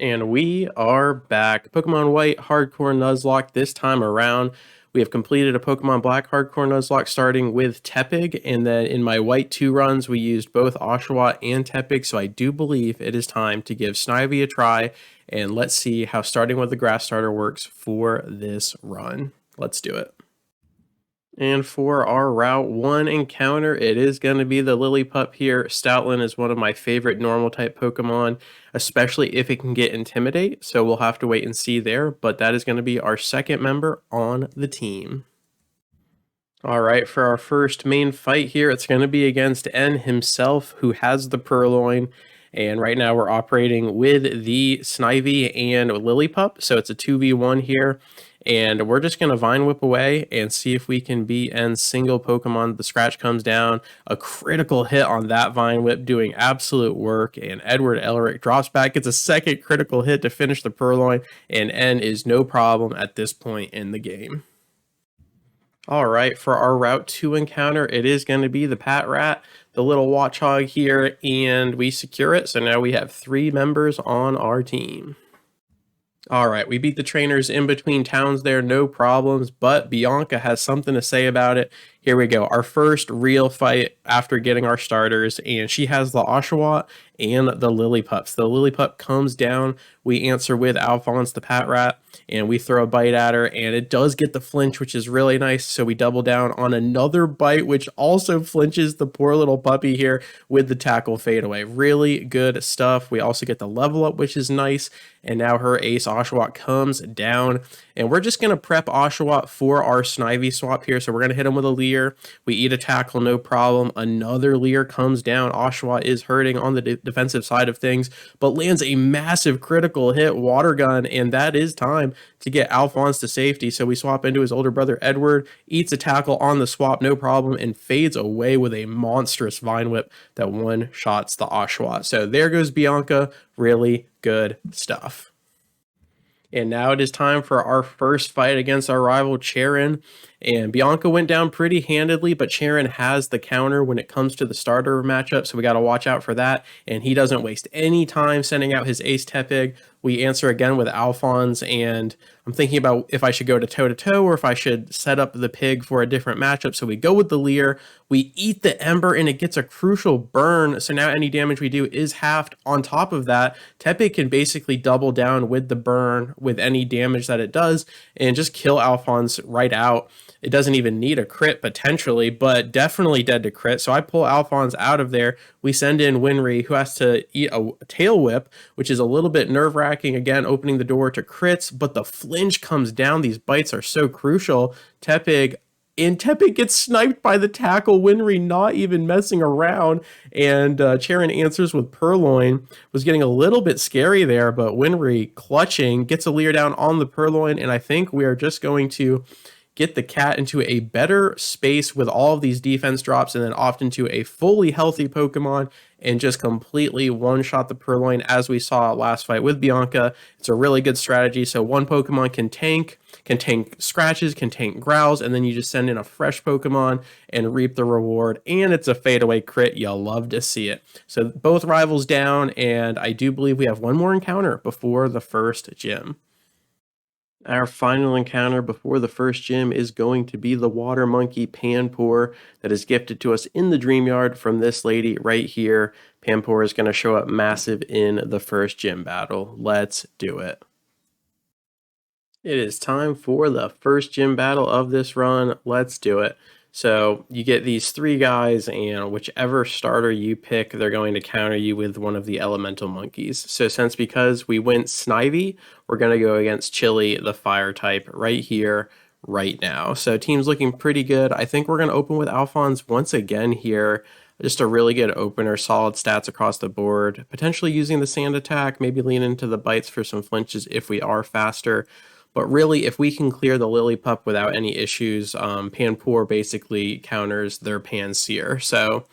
And we are back. Pokemon White Hardcore Nuzlocke this time around. We have completed a Pokemon Black Hardcore Nuzlocke starting with Tepig, and then in my White 2 runs, we used both Oshawott and Tepig, so I do believe it is time to give Snivy a try, and let's see how starting with the Grass Starter works for this run. Let's do it. And for our Route 1 encounter, it is going to be the Lillipup here. Stoutland is one of my favorite normal-type Pokemon, especially if it can get Intimidate, so we'll have to wait and see there, but that is going to be our second member on the team. Alright, for our first main fight here, it's going to be against N himself, who has the Purloin, and right now we're operating with the Snivy and Lillipup, so it's a 2v1 here. And we're just going to Vine Whip away and see if we can beat N's single Pokemon. The scratch comes down, a critical hit on that Vine Whip doing absolute work, and Edward Elric drops back, gets a second critical hit to finish the Purloin, and N is no problem at this point in the game. Alright, for our Route 2 encounter, it is going to be the Patrat, the little Watchog here, and we secure it, so now we have 3 members on our team. Alright, we beat the trainers in between towns there, no problems, but Bianca has something to say about it. Here we go, our first real fight after getting our starters, and she has the Oshawott and the Lillipups. The Lillipup comes down, we answer with Alphonse the Patrat, and we throw a bite at her, and it does get the flinch, which is really nice, so we double down on another bite, which also flinches the poor little puppy here with the tackle fadeaway. Really good stuff. We also get the level up, which is nice, and now her ace Oshawott comes down, and we're just going to prep Oshawott for our Snivy swap here, so we're going to hit him with a Leer. We eat a tackle, no problem. Another Leer comes down. Oshawott is hurting on the defensive side of things, but lands a massive critical hit, Water Gun, and that is time to get Alphonse to safety. So we swap into his older brother Edward, eats a tackle on the swap, no problem, and fades away with a monstrous Vine Whip that one-shots the Oshawott. So there goes Bianca. Really good stuff. And now it is time for our first fight against our rival Sharon. And Bianca went down pretty handedly, but Sharon has the counter when it comes to the starter matchup, so we got to watch out for that. And he doesn't waste any time sending out his ace Tepig. We answer again with Alphonse, and I'm thinking about if I should go to toe-to-toe or if I should set up the pig for a different matchup. So we go with the Leer, we eat the Ember, and it gets a crucial burn, so now any damage we do is halved. On top of that, Tepig can basically double down with the burn with any damage that it does and just kill Alphonse right out. It doesn't even need a crit potentially, but definitely dead to crit. So I pull Alphonse out of there. We send in Winry, who has to eat a tail whip, which is a little bit nerve-wracking, again, opening the door to crits, but the flinch comes down. These bites are so crucial. Tepig gets sniped by the tackle. Winry not even messing around, and Sharon answers with Purloin. Was getting a little bit scary there, but Winry clutching, gets a Leer down on the Purloin, and I think we are just going to get the cat into a better space with all of these defense drops and then opt into a fully healthy Pokemon and just completely one-shot the Purloin as we saw last fight with Bianca. It's a really good strategy. So one Pokemon can tank scratches, can tank growls, and then you just send in a fresh Pokemon and reap the reward. And it's a fadeaway crit. You'll love to see it. So both rivals down, and I do believe we have one more encounter before the first gym. Our final encounter before the first gym is going to be the Water Monkey Pansear that is gifted to us in the Dream Yard from this lady right here. Pansear is going to show up massive in the first gym battle. Let's do it. It is time for the first gym battle of this run. Let's do it. So you get these 3 guys, and whichever starter you pick, they're going to counter you with one of the elemental monkeys. So because we went Snivy, we're going to go against Chile, the fire type, right here, right now. So team's looking pretty good. I think we're going to open with Alphonse once again here. Just a really good opener, solid stats across the board. Potentially using the sand attack, maybe lean into the bites for some flinches if we are faster. But really, if we can clear the Lillipup without any issues, Pansear basically counters their Pansear. So,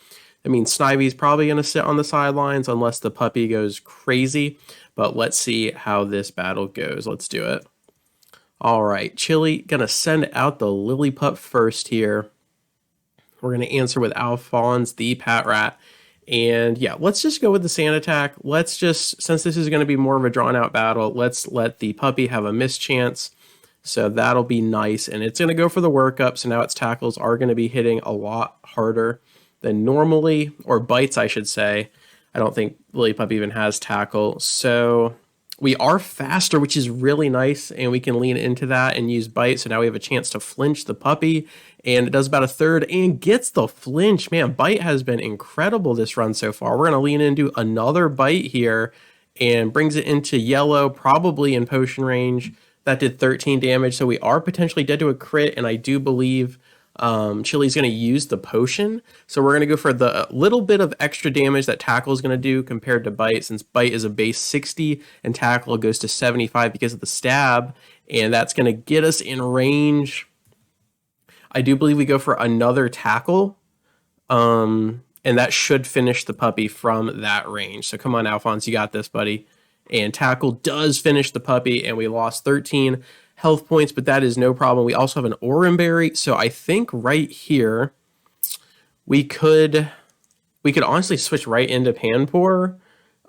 I mean, Snivy's probably going to sit on the sidelines unless the puppy goes crazy. But let's see how this battle goes. Let's do it. All right, Chile going to send out the Lillipup first here. We're going to answer with Alphonse the Patrat. And yeah, let's just go with the sand attack. Let's just, since this is going to be more of a drawn out battle, let's let the puppy have a mischance. So that'll be nice. And it's going to go for the workup. So now its tackles are going to be hitting a lot harder than normally, or bites, I should say. I don't think Lily Pup even has tackle. So we are faster, which is really nice, and we can lean into that and use bite. So now we have a chance to flinch the puppy, and it does about a third and gets the flinch. Man, bite has been incredible this run so far. We're going to lean into another bite here and brings it into yellow, probably in potion range. That did 13 damage, so we are potentially dead to a crit, and I do believe Chile's going to use the potion. So we're going to go for the little bit of extra damage that tackle is going to do compared to bite, since bite is a base 60 and tackle goes to 75 because of the stab, and that's going to get us in range. I do believe we go for another tackle, and that should finish the puppy from that range. So come on, Alphonse, you got this, buddy. And tackle does finish the puppy, and we lost 13 health points, but that is no problem. We also have an Oran Berry, so I think right here we could honestly switch right into Panpour,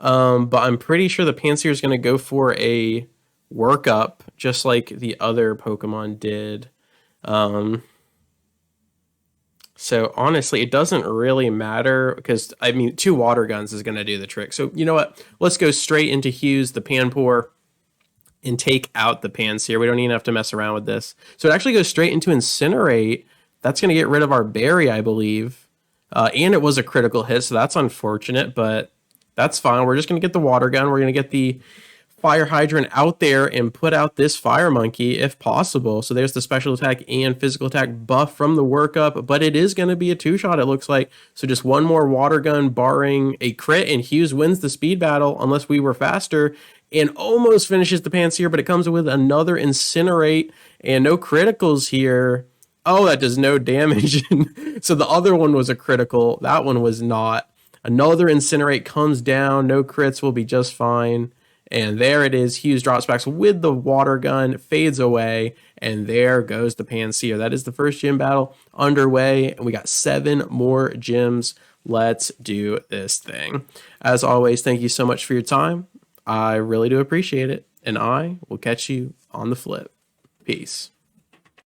but I'm pretty sure the Pansear is going to go for a workup, just like the other Pokemon did. So honestly, it doesn't really matter because, I mean, 2 water guns is going to do the trick. So you know what? Let's go straight into Hughes, the Panpour, and take out the Pansear. We don't even have to mess around with this. So it actually goes straight into Incinerate. That's going to get rid of our berry, I believe. And it was a critical hit, so that's unfortunate, but that's fine. We're just going to get the water gun. We're going to get the fire hydrant out there and put out this fire monkey if possible. So there's the special attack and physical attack buff from the workup, but it is going to be a 2-shot, it looks like. So just one more water gun barring a crit, and Hughes wins the speed battle unless we were faster, and almost finishes the Pansear, but it comes with another Incinerate and no criticals here. Oh, that does no damage. So the other one was a critical. That one was not. Another Incinerate comes down. No crits, will be just fine. And there it is. Hughes drops back with the water gun, fades away, and there goes the Pansear. That is the first gym battle underway, and we got 7 more gyms. Let's do this thing. As always, thank you so much for your time. I really do appreciate it, and I will catch you on the flip. Peace.